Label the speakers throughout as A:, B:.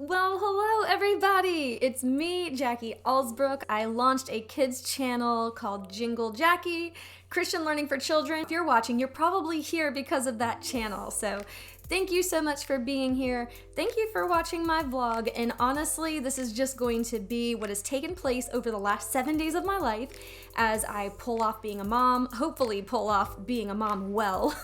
A: Well, hello everybody! It's me, Jacqui Alsbrook. I launched a kids channel called Jingle Jacqui, Christian Learning for Children. If you're watching, you're probably here because of that channel. So thank you so much for being here. Thank you for watching my vlog. And honestly, this is just going to be what has taken place over the last 7 days of my life as I pull off being a mom, hopefully pull off being a mom well,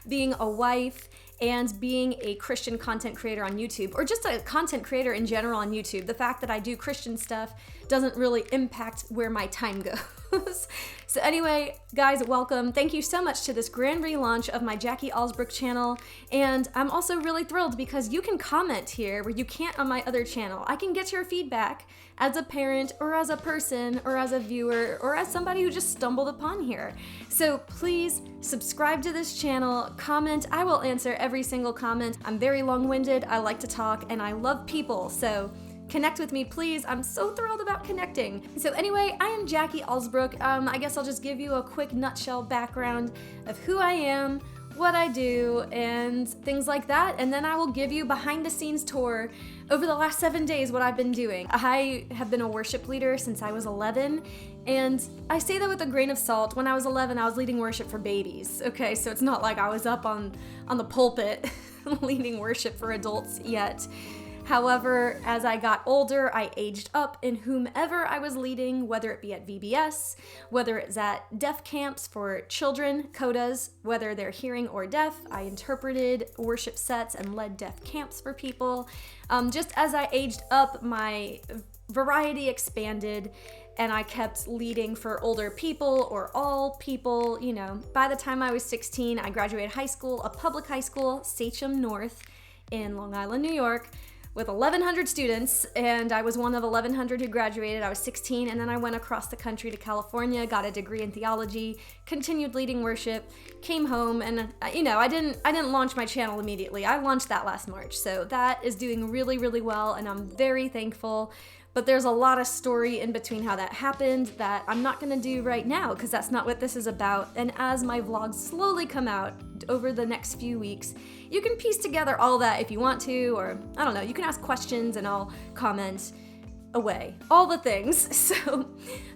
A: being a wife, and being a Christian content creator on YouTube, or just a content creator in general on YouTube. The fact that I do Christian stuff doesn't really impact where my time goes. So anyway, guys, welcome. Thank you so much to this grand relaunch of my Jacqui Alsbrook channel. And I'm also really thrilled because you can comment here where you can't on my other channel. I can get your feedback as a parent or as a person or as a viewer or as somebody who just stumbled upon here. So please subscribe to this channel, comment. I will answer every single comment. I'm very long-winded, I like to talk, and I love people. So connect with me, please. I'm so thrilled about connecting. So anyway, I am Jacqui Alsbrook. I guess I'll just give you a quick nutshell background of who I am, what I do, and things like that. And then I will give you behind the scenes tour over the last 7 days what I've been doing. I have been a worship leader since I was 11. And I say that with a grain of salt. When I was 11, I was leading worship for babies. Okay, so it's not like I was up on the pulpit leading worship for adults yet. However, as I got older, I aged up in whomever I was leading, whether it be at VBS, whether it's at deaf camps for children, CODAs, whether they're hearing or deaf. I interpreted worship sets and led deaf camps for people. Just as I aged up, my variety expanded, and I kept leading for older people or all people. You know, by the time I was 16, I graduated high school, a public high school, Sachem North in Long Island, New York, with 1,100 students, and I was one of 1,100 who graduated. I was 16, and then I went across the country to California, got a degree in theology, continued leading worship, came home, and I didn't launch my channel immediately. I launched that last March, so that is doing really, really well, and I'm very thankful. But there's a lot of story in between how that happened that I'm not gonna do right now because that's not what this is about. And as my vlogs slowly come out over the next few weeks, you can piece together all that if you want to, or I don't know, you can ask questions and I'll comment away. All the things. So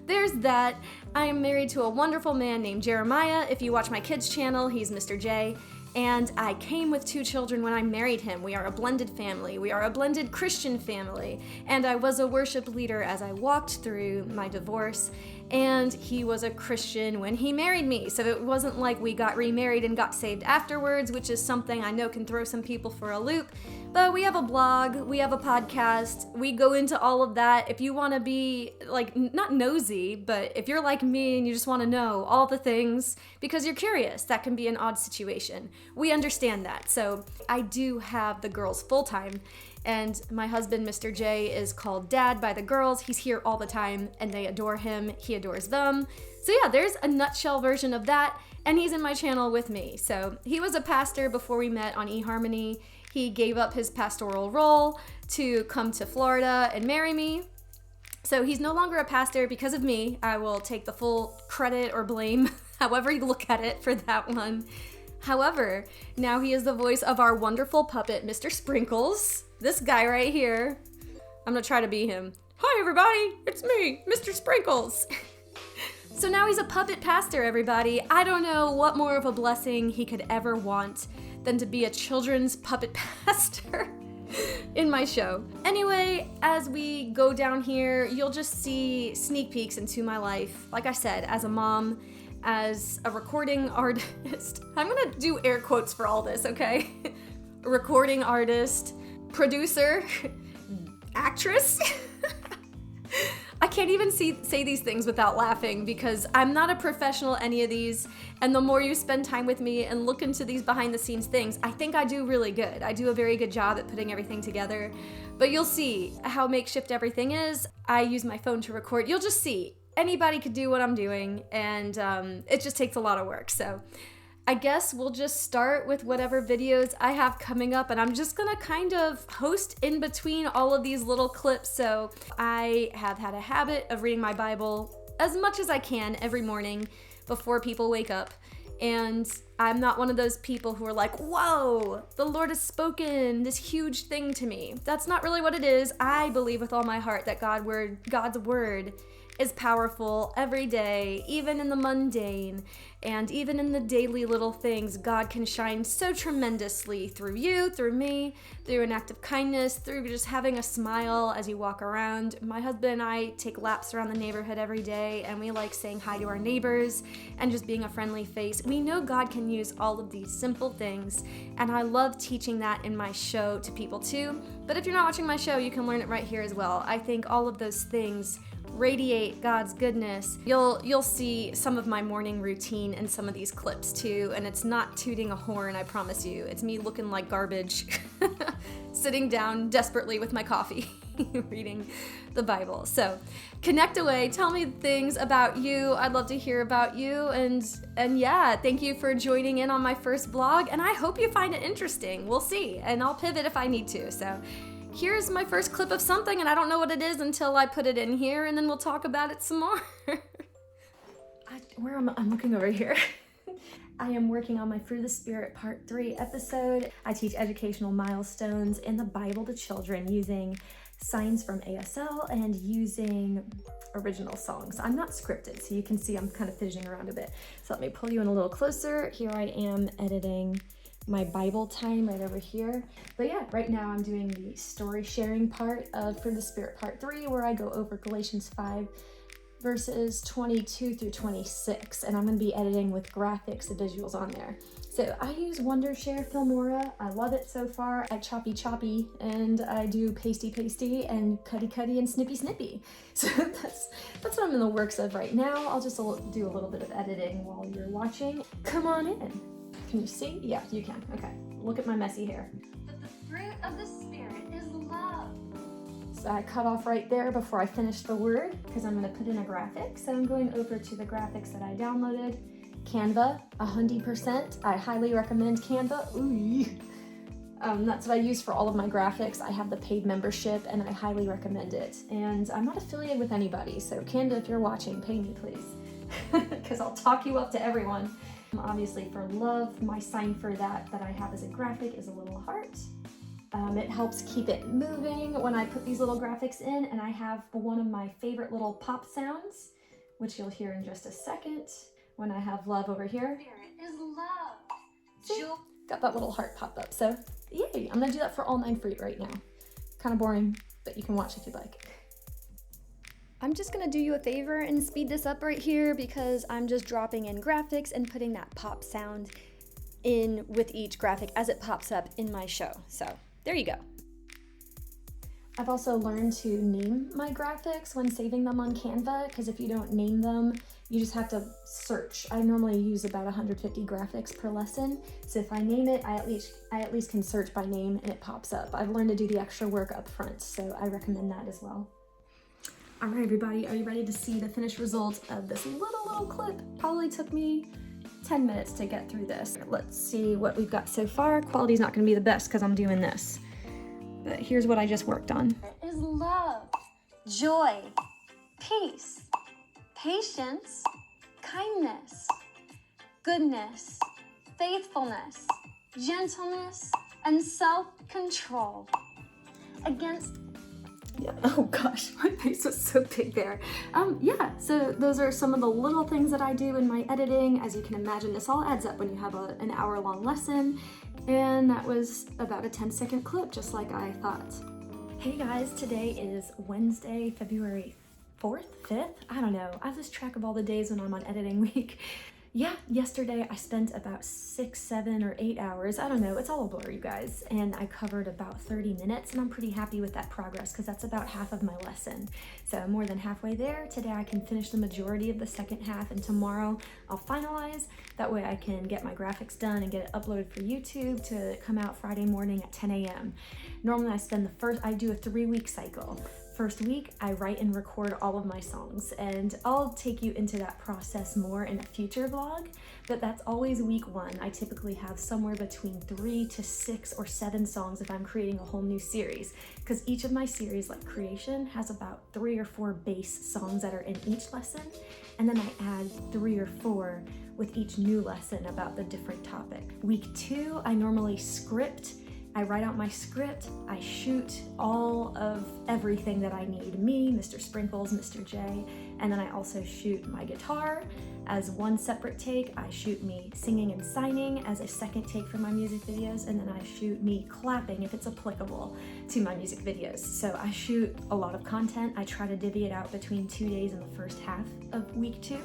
A: there's that. I am married to a wonderful man named Jeremiah. If you watch my kids channel, he's Mr. J. And I came with 2 children when I married him. We are a blended family. We are a blended Christian family. And I was a worship leader as I walked through my divorce. And he was a Christian when he married me. So it wasn't like we got remarried and got saved afterwards, which is something I know can throw some people for a loop. But we have a blog, we have a podcast, we go into all of that. If you want to be, like, not nosy, but if you're like me and you just want to know all the things because you're curious, that can be an odd situation. We understand that. So I do have the girls full-time, and my husband, Mr. J, is called Dad by the girls. He's here all the time, and they adore him. He adores them. So yeah, there's a nutshell version of that, and he's in my channel with me. So he was a pastor before we met on eHarmony. He gave up his pastoral role to come to Florida and marry me. So he's no longer a pastor because of me. I will take the full credit or blame, however you look at it, for that one. However, now he is the voice of our wonderful puppet, Mr. Sprinkles. This guy right here. I'm gonna try to be him. Hi everybody, it's me, Mr. Sprinkles. So now he's a puppet pastor, everybody. I don't know what more of a blessing he could ever want than to be a children's puppet pastor in my show. Anyway, as we go down here, you'll just see sneak peeks into my life. Like I said, as a mom, as a recording artist. I'm gonna do air quotes for all this, okay? Recording artist, producer, actress. I can't even say these things without laughing because I'm not a professional at any of these, and the more you spend time with me and look into these behind the scenes things, I think I do really good. I do a very good job at putting everything together, but you'll see how makeshift everything is. I use my phone to record. You'll just see anybody could do what I'm doing, and it just takes a lot of work. So I guess we'll just start with whatever videos I have coming up, and I'm just gonna kind of host in between all of these little clips. So I have had a habit of reading my Bible as much as I can every morning before people wake up, and I'm not one of those people who are like, whoa, the Lord has spoken this huge thing to me. That's not really what it is. I believe with all my heart that God's word is powerful every day, even in the mundane, and even in the daily little things. God can shine so tremendously through you, through me, through an act of kindness, through just having a smile as you walk around. My husband and I take laps around the neighborhood every day, and we like saying hi to our neighbors and just being a friendly face. We know God can use all of these simple things, and I love teaching that in my show to people too. But if you're not watching my show, you can learn it right here as well. I think all of those things radiate God's goodness. You'll see some of my morning routine in some of these clips too, and it's not tooting a horn, I promise you. It's me looking like garbage, sitting down desperately with my coffee, reading the Bible. So connect away, tell me things about you. I'd love to hear about you, and yeah, thank you for joining in on my first vlog, and I hope you find it interesting. We'll see, and I'll pivot if I need to. So here's my first clip of something, and I don't know what it is until I put it in here, and then we'll talk about it some more. I'm looking over here. I am working on my Fruit of the Spirit Part 3 episode. I teach educational milestones in the Bible to children using signs from ASL and using original songs. I'm not scripted, so you can see I'm kind of fidgeting around a bit. So let me pull you in a little closer. Here I am editing my Bible time right over here. But yeah, right now I'm doing the story sharing part of Fruit of the Spirit Part 3, where I go over Galatians 5 verses 22 through 26, and I'm going to be editing with graphics and visuals on there. So I use Wondershare Filmora. I love it so far. I choppy, and I do pasty, and cutty, and snippy. So that's what I'm in the works of right now. I'll just do a little bit of editing while you're watching. Come on in. Can you see? Yeah, you can. Okay. Look at my messy hair.
B: But the fruit of the Spirit is love.
A: So I cut off right there before I finish the word, because I'm going to put in a graphic. So I'm going over to the graphics that I downloaded. Canva, 100%. I highly recommend Canva. Ooh. That's what I use for all of my graphics. I have the paid membership, and I highly recommend it. And I'm not affiliated with anybody, so Canva, if you're watching, pay me, please. Because I'll talk you up to everyone. Obviously for love, my sign for that I have as a graphic is a little heart. It helps keep it moving when I put these little graphics in, and I have one of my favorite little pop sounds, which you'll hear in just a second when I have love over here.
B: Spirit is love.
A: See? Got that little heart popped up. So yay, I'm gonna do that for all 9 fruit right now. Kind of boring, but you can watch if you'd like. I'm just gonna do you a favor and speed this up right here, because I'm just dropping in graphics and putting that pop sound in with each graphic as it pops up in my show. So there you go. I've also learned to name my graphics when saving them on Canva, because if you don't name them, you just have to search. I normally use about 150 graphics per lesson, so if I name it, I at least can search by name and it pops up. I've learned to do the extra work up front, so I recommend that as well. All right, everybody, are you ready to see the finished result of this little clip? Probably took me 10 minutes to get through this. Let's see what we've got so far. Quality's not gonna be the best because I'm doing this, but here's what I just worked on.
B: It is love, joy, peace, patience, kindness, goodness, faithfulness, gentleness, and self-control. Against
A: Yeah. Oh gosh, my face was so big there. Yeah, so those are some of the little things that I do in my editing. As you can imagine, this all adds up when you have an hour-long lesson, and that was about a 10-second clip, just like I thought. Hey guys, today is Wednesday, February 4th, 5th? I don't know. I lose track of all the days when I'm on editing week. Yeah, yesterday I spent about 6, 7, or 8 hours, I don't know, it's all a blur, you guys, and I covered about 30 minutes, and I'm pretty happy with that progress because that's about half of my lesson. So I'm more than halfway there. Today I can finish the majority of the second half, and tomorrow I'll finalize. That way I can get my graphics done and get it uploaded for YouTube to come out Friday morning at 10 a.m. Normally I do a 3-week cycle. first week, I write and record all of my songs, and I'll take you into that process more in a future vlog, but that's always week 1. I typically have somewhere between 3 to 6 or 7 songs if I'm creating a whole new series, because each of my series, like Creation, has about 3 or 4 base songs that are in each lesson, and then I add 3 or 4 with each new lesson about the different topic. Week 2, I normally script. I write out my script, I shoot all of everything that I need, me, Mr. Sprinkles, Mr. J, and then I also shoot my guitar as one separate take. I shoot me singing and signing as a second take for my music videos, and then I shoot me clapping if it's applicable to my music videos. So I shoot a lot of content. I try to divvy it out between 2 days in the first half of week 2.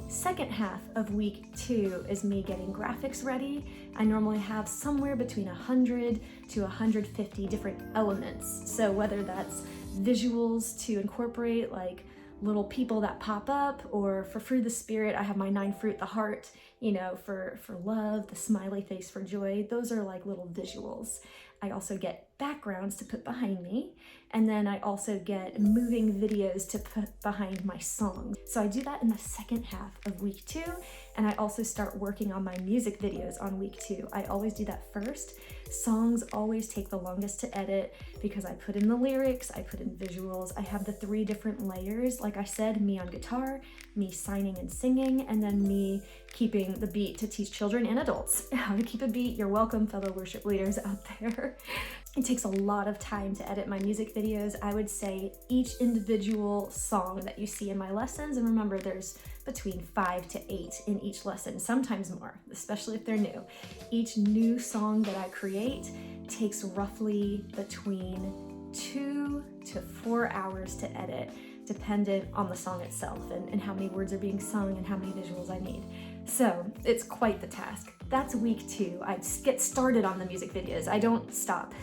A: Second half of week 2 is me getting graphics ready. I normally have somewhere between 100 to 150 different elements. So whether that's visuals to incorporate, like little people that pop up, or for Fruit of the Spirit, I have my 9 fruit, the heart, you know, for love, the smiley face for joy. Those are like little visuals. I also get backgrounds to put behind me, and then I also get moving videos to put behind my songs. So I do that in the second half of week 2, and I also start working on my music videos on week 2. I always do that first. Songs always take the longest to edit because I put in the lyrics, I put in visuals, I have the 3 different layers. Like I said, me on guitar, me signing and singing, and then me keeping the beat to teach children and adults how to keep a beat. You're welcome, fellow worship leaders out there. It takes a lot of time to edit my music videos. I would say each individual song that you see in my lessons, and remember there's between 5 to 8 in each lesson, sometimes more, especially if they're new. Each new song that I create takes roughly between 2 to 4 hours to edit, dependent on the song itself and how many words are being sung and how many visuals I need. So it's quite the task. That's week 2. I get started on the music videos. I don't stop.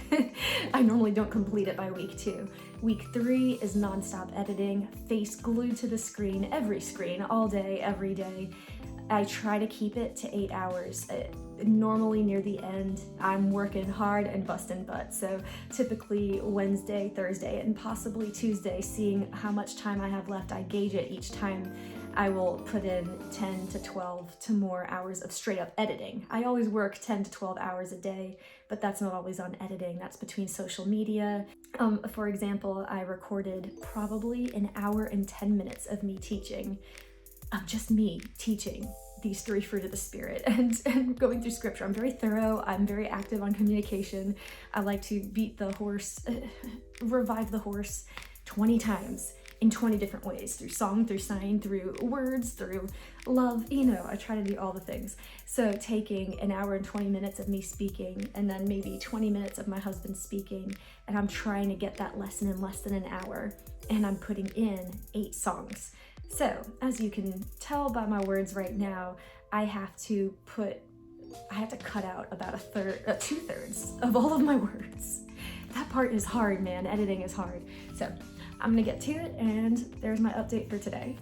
A: I normally don't complete it by week 2. Week 3 is nonstop editing, face glued to the screen, every screen, all day, every day. I try to keep it to 8 hours. Normally near the end, I'm working hard and busting butt. So typically Wednesday, Thursday, and possibly Tuesday, seeing how much time I have left, I gauge it each time. I will put in 10 to 12 to more hours of straight up editing. I always work 10 to 12 hours a day, but that's not always on editing. That's between social media. For example, I recorded probably an hour and 10 minutes of me teaching, just me teaching these 3 fruit of the Spirit and going through scripture. I'm very thorough. I'm very active on communication. I like to beat the horse, revive the horse 20 times. In 20 different ways, through song, through sign, through words, through love, you know, I try to do all the things. So taking an hour and 20 minutes of me speaking, and then maybe 20 minutes of my husband speaking, and I'm trying to get that lesson in less than an hour, and I'm putting in 8 songs. So as you can tell by my words right now, I have to cut out about 2/3 of all of my words. That part is hard, man. Editing is hard. So I'm gonna get to it, and there's my update for today.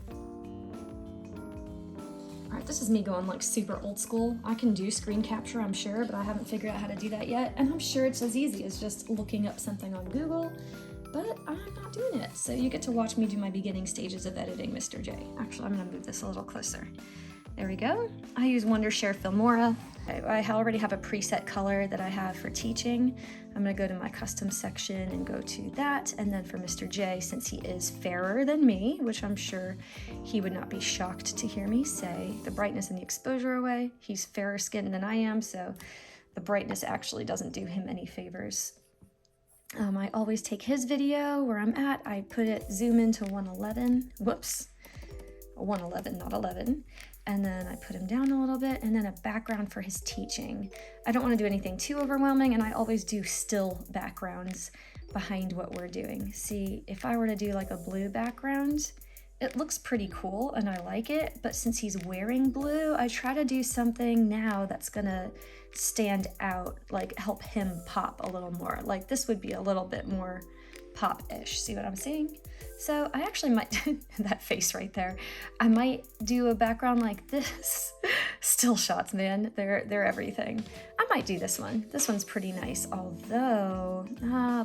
A: All right, this is me going like super old school. I can do screen capture, I'm sure, but I haven't figured out how to do that yet. And I'm sure it's as easy as just looking up something on Google, but I'm not doing it. So you get to watch me do my beginning stages of editing, Mr. J. Actually, I'm gonna move this a little closer. There we go. I use Wondershare Filmora. I already have a preset color that I have for teaching. I'm gonna go to my custom section and go to that. And then for Mr. J, since he is fairer than me, which I'm sure he would not be shocked to hear me say the brightness and the exposure away. He's fairer skinned than I am, so the brightness actually doesn't do him any favors. I always take his video where I'm at. I put it, zoom into 111. Whoops, 111, not 11. And then I put him down a little bit, and then a background for his teaching. I don't want to do anything too overwhelming, and I always do still backgrounds behind what we're doing. See, if I were to do like a blue background, it looks pretty cool and I like it, but since he's wearing blue, I try to do something now that's gonna stand out, like help him pop a little more. Like this would be a little bit more pop-ish. See what I'm saying? So I actually might, that face right there, I might do a background like this. Still shots, man, they're everything. I might do this one. This one's pretty nice, although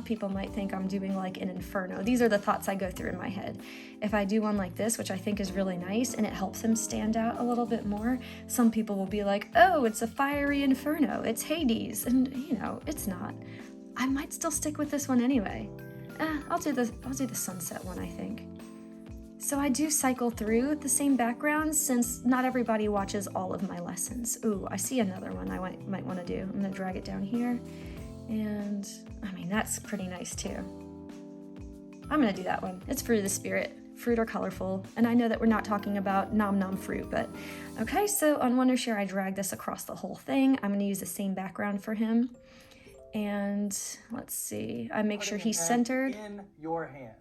A: people might think I'm doing like an inferno. These are the thoughts I go through in my head. If I do one like this, which I think is really nice, and it helps him stand out a little bit more, some people will be like, oh, it's a fiery inferno, it's Hades, and you know, it's not. I might still stick with this one anyway. I'll do the sunset one, I think. So I do cycle through the same backgrounds since not everybody watches all of my lessons. Ooh, I see another one I might want to do. I'm gonna drag it down here, and I mean, that's pretty nice too. I'm gonna do that one. It's Fruit of the Spirit. Fruit are colorful, and I know that we're not talking about nom nom fruit, but okay, so on Wondershare I drag this across the whole thing. I'm gonna use the same background for him. And let's see, I make sure he's centered.
C: In your hand.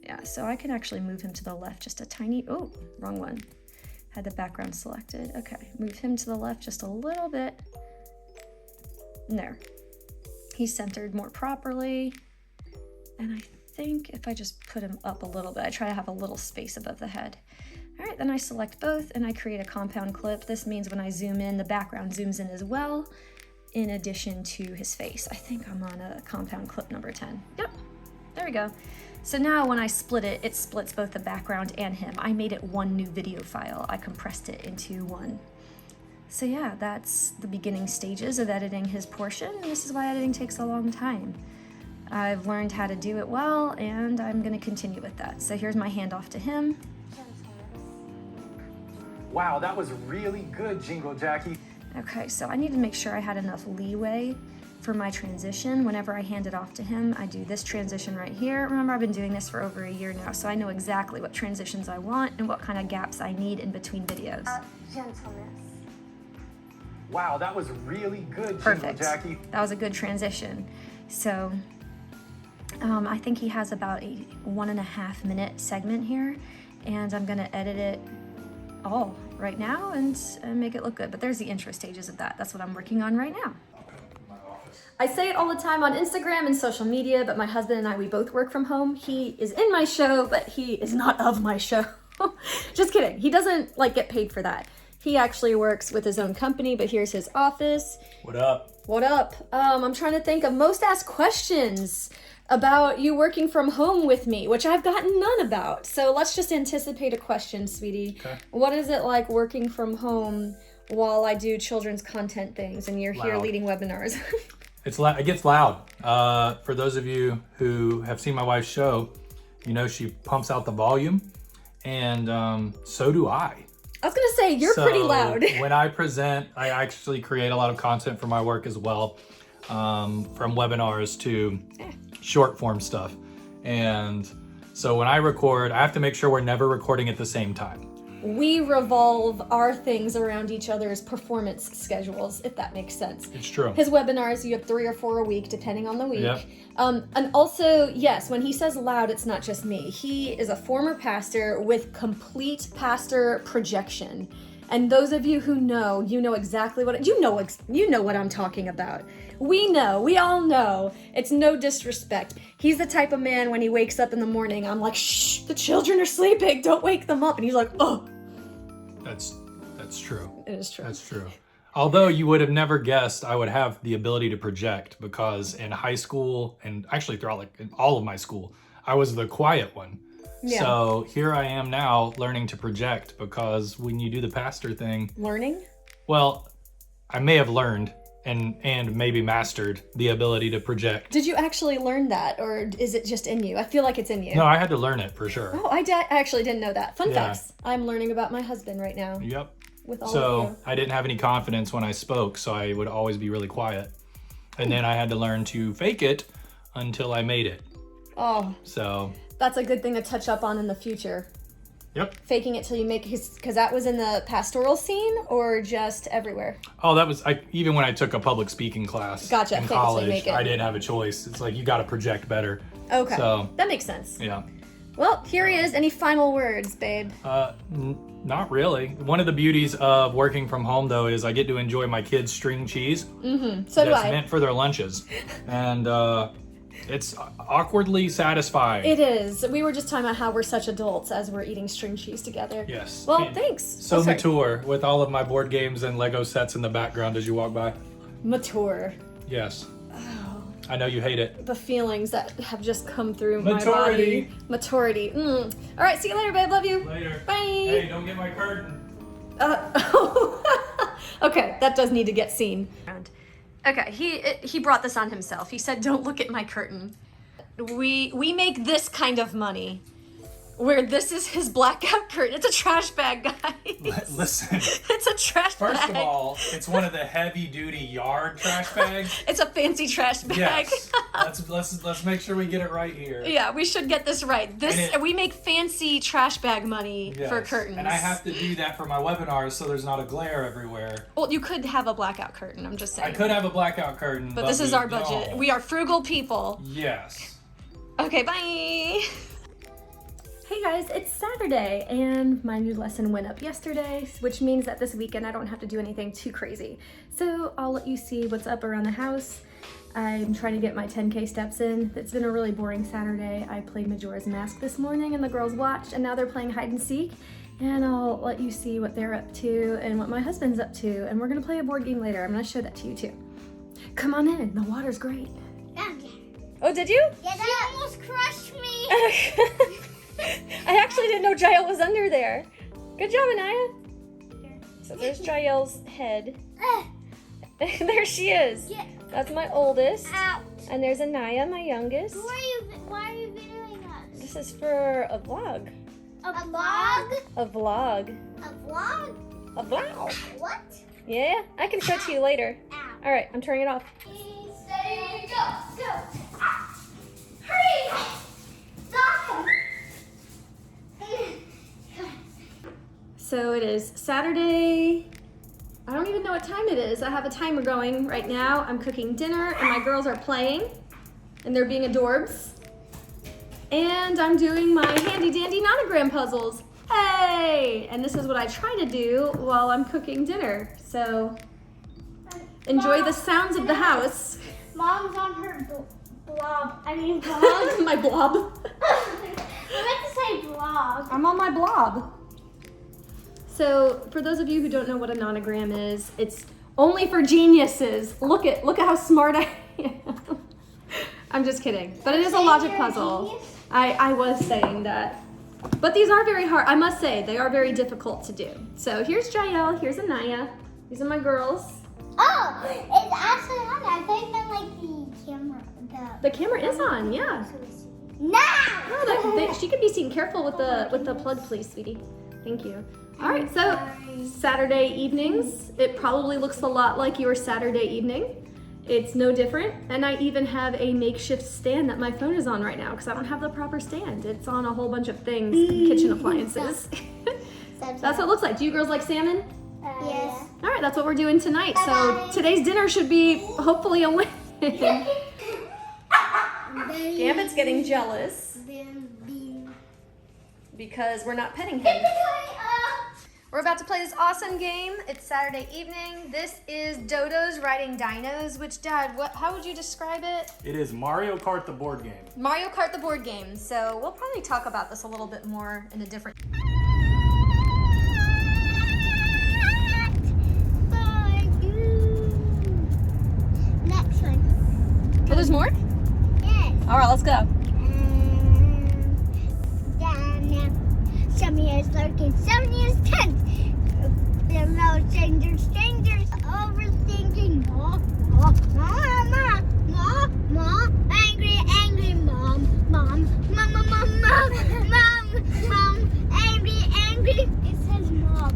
A: Yeah, so I can actually move him to the left just a tiny, oh, wrong one. Had the background selected. Okay, move him to the left just a little bit. And there. He's centered more properly. And I think if I just put him up a little bit, I try to have a little space above the head. All right, then I select both and I create a compound clip. This means when I zoom in, the background zooms in as well, in addition to his face. I think I'm on a compound clip number 10. Yep, there we go. So now when I split it, it splits both the background and him. I made it one new video file. I compressed it into one. So yeah, that's the beginning stages of editing his portion, and this is why editing takes a long time. I've learned how to do it well, and I'm gonna continue with that. So here's my handoff to him.
C: Wow, that was really good, Jingle Jacqui.
A: Okay, so I need to make sure I had enough leeway for my transition. Whenever I hand it off to him, I do this transition right here. Remember, I've been doing this for over a year now, so I know exactly what transitions I want and what kind of gaps I need in between videos.
B: Gentleness.
C: Wow, that was really good,
A: Perfect.
C: Jingle Jacqui.
A: That was a good transition. So I think he has about a 1.5 minute segment here, and I'm gonna edit it all right now and make it look good. But there's the intro stages of that. That's what I'm working on right now. I say it all the time on Instagram and social media, but my husband and I, we both work from home. He is in my show, but he is not of my show. Just kidding. He doesn't like get paid for that. He actually works with his own company, but here's his office.
C: What up?
A: What up? I'm trying to think of most asked questions about you working from home with me, which I've gotten none about. So let's just anticipate a question, sweetie.
C: Okay.
A: What is it like working from home while I do children's content things and you're here leading webinars?
C: It gets loud. For those of you who have seen my wife's show, you know she pumps out the volume, and so do I.
A: I was gonna say, you're pretty loud.
C: When I present, I actually create a lot of content for my work as well, from webinars to short form stuff. And so when I record, I have to make sure we're never recording at the same time.
A: We revolve our things around each other's performance schedules, if that makes sense.
C: It's true.
A: His webinars, you have 3 or 4 a week, depending on the week.
C: Yep.
A: And also, yes, when he says loud, it's not just me. He is a former pastor with complete pastor projection. And those of you who know, you know exactly what, you know what I'm talking about. We all know, it's no disrespect. He's the type of man when he wakes up in the morning, I'm like, shh, the children are sleeping, don't wake them up. And he's like, oh. That's
C: true.
A: It is true.
C: That's true. Although you would have never guessed I would have the ability to project, because in high school, and actually throughout all of my school, I was the quiet one. Yeah. So here I am now learning to project, because when you do the pastor thing...
A: Learning?
C: Well, I may have learned and maybe mastered the ability to project.
A: Did you actually learn that, or is it just in you? I feel like it's in you.
C: No, I had to learn it for sure.
A: Oh, I actually didn't know that. Fun facts. I'm learning about my husband right now.
C: Yep.
A: With all
C: so
A: of you.
C: I didn't have any confidence when I spoke, so I would always be really quiet. And then I had to learn to fake it until I made it.
A: Oh.
C: So...
A: That's a good thing to touch up on in the future.
C: Yep.
A: Faking it till you make it, because that was in the pastoral scene or just everywhere?
C: Oh, that was, even when I took a public speaking class
A: Gotcha.
C: in
A: Fake it till you
C: college,
A: make it.
C: I didn't have a choice. It's like, you got to project better.
A: Okay.
C: So,
A: that makes sense.
C: Yeah.
A: Well, here he is. Any final words, babe?
C: Not really. One of the beauties of working from home, though, is I get to enjoy my kids' string cheese.
A: Mm-hmm. So do I.
C: That's meant for their lunches. And It's awkwardly satisfying.
A: It is. We were just talking about how we're such adults as we're eating string cheese together.
C: Yes.
A: Well,
C: And
A: thanks.
C: So mature with all of my board games and Lego sets in the background as you walk by.
A: Mature.
C: Yes. I know you hate it.
A: The feelings that have just come through
C: Maturity.
A: my body. Maturity. All right, see you later, babe. Love you.
C: Later.
A: Bye.
C: Hey, don't get my curtain.
A: Okay, that does need to get seen. Okay, he brought this on himself. He said, "Don't look at my curtain." We make this kind of money, where this is his blackout curtain. It's a trash bag, guys.
C: Listen.
A: It's a trash bag.
C: First of all, it's one of the heavy-duty yard trash bags.
A: It's a fancy trash bag.
C: Yes. Let's make sure we get it right here.
A: Yeah, we should get this right. We make fancy trash bag money for
C: Yes.
A: curtains.
C: And I have to do that for my webinars so there's not a glare everywhere.
A: Well, you could have a blackout curtain. I'm just saying.
C: I could have a blackout curtain,
A: But this is
C: we
A: our budget.
C: don't.
A: We are frugal people.
C: Yes.
A: Okay, bye. Hey guys, it's Saturday and my new lesson went up yesterday, which means that this weekend I don't have to do anything too crazy. So I'll let you see what's up around the house. I'm trying to get my 10K steps in. It's been a really boring Saturday. I played Majora's Mask this morning and the girls watched, and now they're playing hide and seek. And I'll let you see what they're up to and what my husband's up to. And we're gonna play a board game later. I'm gonna show that to you too. Come on in, the water's great. Oh, did you?
B: Yeah, that almost crushed me.
A: I actually didn't know Jael was under there. Good job, Anaya. So there's Jael's head. There she is.
B: Yeah.
A: That's my oldest.
B: Ouch.
A: And there's Anaya, my youngest.
B: Why are you videoing us?
A: This is for a vlog.
B: A vlog?
A: A vlog.
B: A vlog?
A: A vlog.
B: What?
A: Yeah, I can show it to you later.
B: Ow.
A: All right, I'm turning it off.
B: Steady, go, go. Ah. Hurry! Stop!
A: So it is Saturday. I don't even know what time it is. I have a timer going right now. I'm cooking dinner and my girls are playing and they're being adorbs. And I'm doing my handy dandy nonogram puzzles. Hey! And this is what I try to do while I'm cooking dinner. So enjoy the sounds of the house.
B: Mom's on her blob. I mean blog.
A: My blob.
B: I meant to say blog.
A: I'm on my blob. So for those of you who don't know what a nonogram is, it's only for geniuses. Look at how smart I am. I'm just kidding. But it is a logic puzzle. I was saying that. But these are very hard. I must say, they are very difficult to do. So here's Jael, here's Anaya. These are my girls.
B: Oh, it's actually on. I think that like the camera.
A: The camera is on, yeah.
B: No!
A: Oh, she could be seen. Careful with the plug, please, sweetie. Thank you. All right, so Saturday evenings. It probably looks a lot like your Saturday evening. It's no different. And I even have a makeshift stand that my phone is on right now because I don't have the proper stand. It's on a whole bunch of things, kitchen appliances. That's what it looks like. Do you girls like salmon?
B: Yes.
A: All right, that's what we're doing tonight. So today's dinner should be hopefully a win. Gambit's getting jealous because we're not petting him. We're about to play this awesome game. It's Saturday evening. This is Dodo's Riding Dinos, which, Dad, how would you describe it?
C: It is Mario Kart the board game.
A: Mario Kart the board game. So we'll probably talk about this a little bit more in a different...
B: Next one.
A: Oh, there's more?
B: Yes.
A: All right, let's go.
B: Some years lurking, some years tense. There are no strangers, overthinking. Mom, angry, mom, angry. It says mom.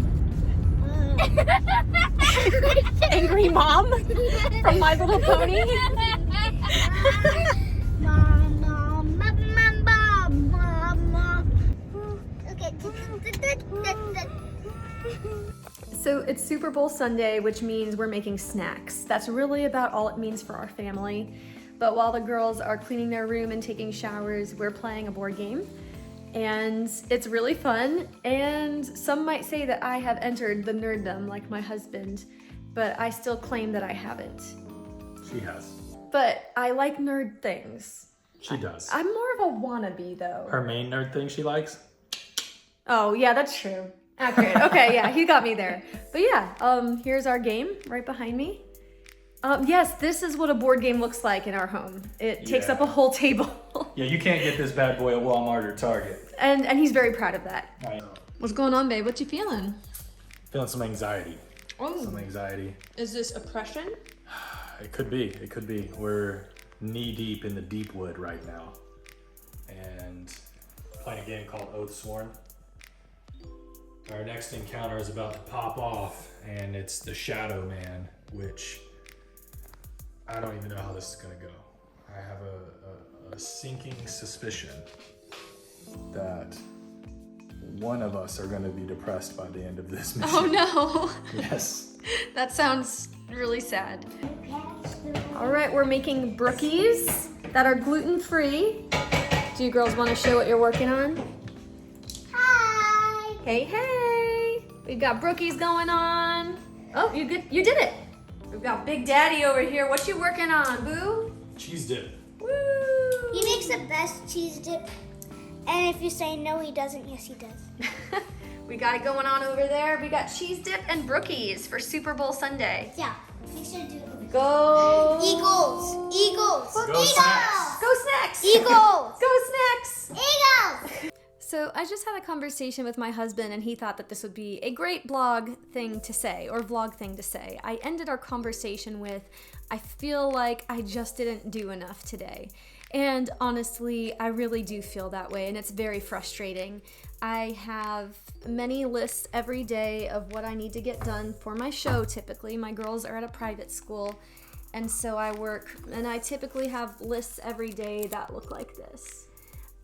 A: Angry Mom from My Little Pony. So it's Super Bowl Sunday, which means we're making snacks. That's really about all it means for our family. But while the girls are cleaning their room and taking showers, we're playing a board game. And it's really fun. And some might say that I have entered the nerddom like my husband, but I still claim that I haven't.
C: She has.
A: but I like nerd things.
C: She does.
A: I'm more of a wannabe, though.
C: Her main nerd thing she likes?
A: Oh, yeah, that's true. Accurate. Okay, yeah, he got me there. But yeah, here's our game right behind me. Yes, this is what a board game looks like in our home. It takes up a whole table.
C: Yeah, you can't get this bad boy at Walmart or Target.
A: And he's very proud of that.
C: I know.
A: What's going on, babe? What you feeling?
C: Feeling some anxiety.
A: Oh.
C: Some anxiety.
A: Is this oppression?
C: It could be. It could be. We're knee deep in the deep wood right now. And playing a game called Oath Sworn. Our next encounter is about to pop off, and it's the Shadow Man, which I don't even know how this is gonna go. I have a sinking suspicion that one of us are gonna be depressed by the end of this mission.
A: Oh no.
C: Yes.
A: That sounds really sad. All right, we're making brookies that are gluten-free. Do you girls want to show what you're working on?
B: Hi.
A: Hey, hey. We've got brookies going on. Oh, you did it. We've got Big Daddy over here. What you working on, boo?
C: Cheese dip.
A: Woo!
B: He makes the best cheese dip. And if you say no, he doesn't, yes, he does.
A: We got it going on over there. We got cheese dip and brookies for Super Bowl Sunday.
B: Yeah. Make sure to do it over here.
A: Go
B: Eagles. Eagles.
C: Go
B: Eagles.
C: Snacks.
A: Go Snacks!
B: Eagles.
A: Go Snacks!
B: Eagles.
A: So I just had a conversation with my husband, and he thought that this would be a great blog thing to say, or vlog thing to say. I ended our conversation with, I feel like I just didn't do enough today. And honestly, I really do feel that way, and it's very frustrating. I have many lists every day of what I need to get done for my show, typically. My girls are at a private school, and so I work, and I typically have lists every day that look like this.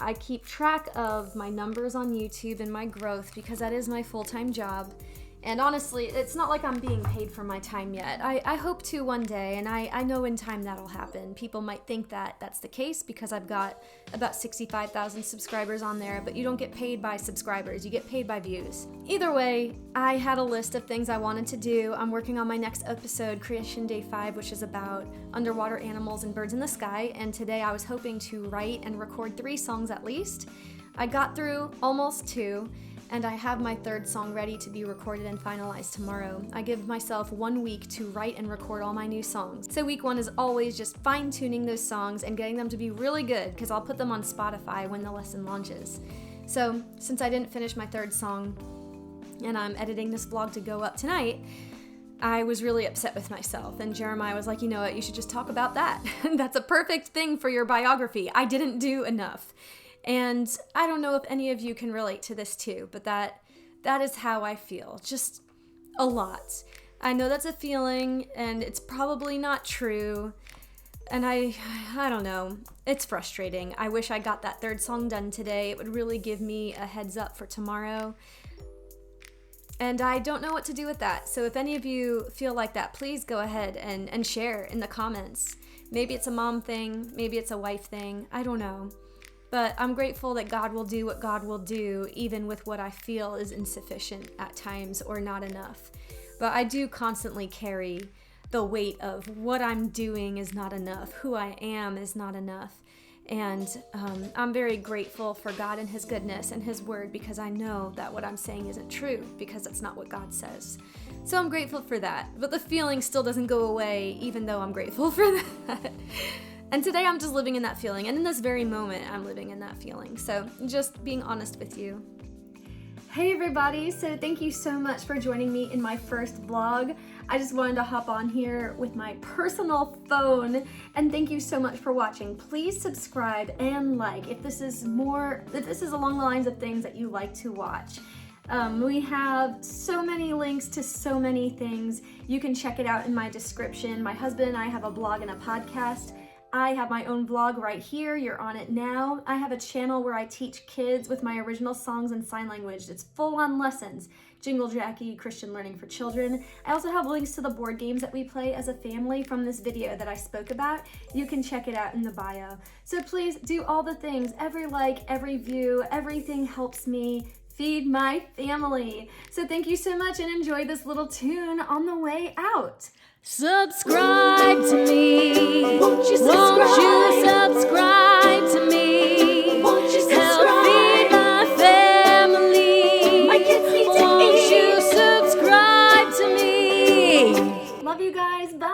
A: I keep track of my numbers on YouTube and my growth because that is my full-time job. And honestly, it's not like I'm being paid for my time yet. I hope to one day, and I know in time that'll happen. People might think that that's the case because I've got about 65,000 subscribers on there, but you don't get paid by subscribers, you get paid by views. Either way, I had a list of things I wanted to do. I'm working on my next episode, Creation Day 5, which is about underwater animals and birds in the sky, and today I was hoping to write and record 3 songs at least. I got through almost 2, and I have my 3rd song ready to be recorded and finalized tomorrow. I give myself 1 week to write and record all my new songs. So week 1 is always just fine-tuning those songs and getting them to be really good, because I'll put them on Spotify when the lesson launches. So since I didn't finish my 3rd song, and I'm editing this vlog to go up tonight, I was really upset with myself, and Jeremiah was like, you know what, you should just talk about that. That's a perfect thing for your biography. I didn't do enough. And I don't know if any of you can relate to this too, but that is how I feel, just a lot. I know that's a feeling, and it's probably not true, and I don't know, it's frustrating. I wish I got that 3rd song done today. It would really give me a heads up for tomorrow. And I don't know what to do with that. So if any of you feel like that, please go ahead and share in the comments. Maybe it's a mom thing, maybe it's a wife thing, I don't know. But I'm grateful that God will do what God will do, even with what I feel is insufficient at times or not enough. But I do constantly carry the weight of what I'm doing is not enough, who I am is not enough. And I'm very grateful for God and His goodness and His word, because I know that what I'm saying isn't true, because that's not what God says. So I'm grateful for that. But the feeling still doesn't go away, even though I'm grateful for that. And today I'm just living in that feeling, and in this very moment I'm living in that feeling. So just being honest with you. Hey everybody, so thank you so much for joining me in my first vlog. I just wanted to hop on here with my personal phone, and thank you so much for watching. Please subscribe and like if this is along the lines of things that you like to watch. We have so many links to so many things. You can check it out in my description. My husband and I have a blog and a podcast. I have my own vlog right here. You're on it now. I have a channel where I teach kids with my original songs and sign language. It's full-on lessons. Jingle Jacqui, Christian Learning for Children. I also have links to the board games that we play as a family from this video that I spoke about. You can check it out in the bio. So please do all the things. Every like, every view, everything helps me feed my family. So thank you so much and enjoy this little tune on the way out. Subscribe to me. Won't you subscribe? Won't you subscribe to me? Won't you subscribe? Help feed my family. My kids need to eat. Won't you subscribe to me? Love you guys. Bye.